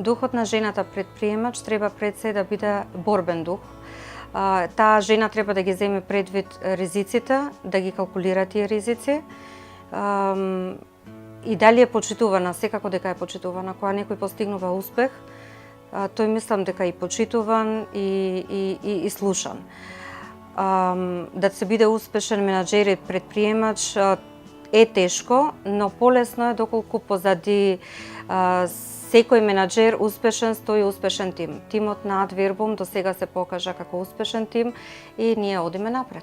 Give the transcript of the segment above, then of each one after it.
Духот на жената предприемач треба пред се да биде борбен дух. Таа жена треба да ги земе предвид ризиците, да ги калкулира тие ризици. И дали е почитувана, секако дека е почитувана. Кога некој постигнува успех, тој мислам дека е почитуван и слушан. Да се биде успешен менаџер и предприемач е тешко, но полесно е доколку позади секој менаџер успешен стои успешен тим. Тимот на Adverbum до сега се покажа како успешен тим и ние одиме напред.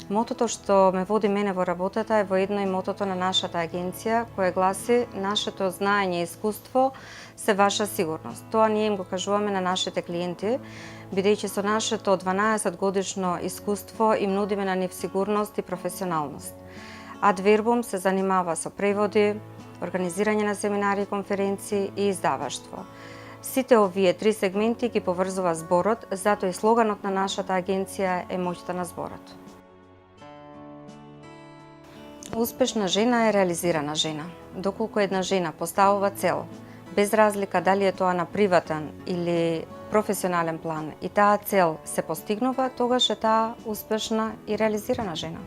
Мотото што ме води мене во работата е воедно и мотото на нашата агенција, кое гласи: нашето знаење и искуство се ваша сигурност. Тоа ние им го кажуваме на нашите клиенти, бидејќи со нашето 12 годишно искуство им нудиме на нив сигурност и професионалност. Adverbum се занимава со преводи, организирање на семинари и конференции и издаваштво. Сите овие три сегменти ги поврзува зборот, затоа и слоганот на нашата агенција е моќта на зборот. Успешна жена е реализирана жена. Доколку една жена поставува цел, без разлика дали е тоа на приватен или професионален план, и таа цел се постигнува, тогаш е таа успешна и реализирана жена.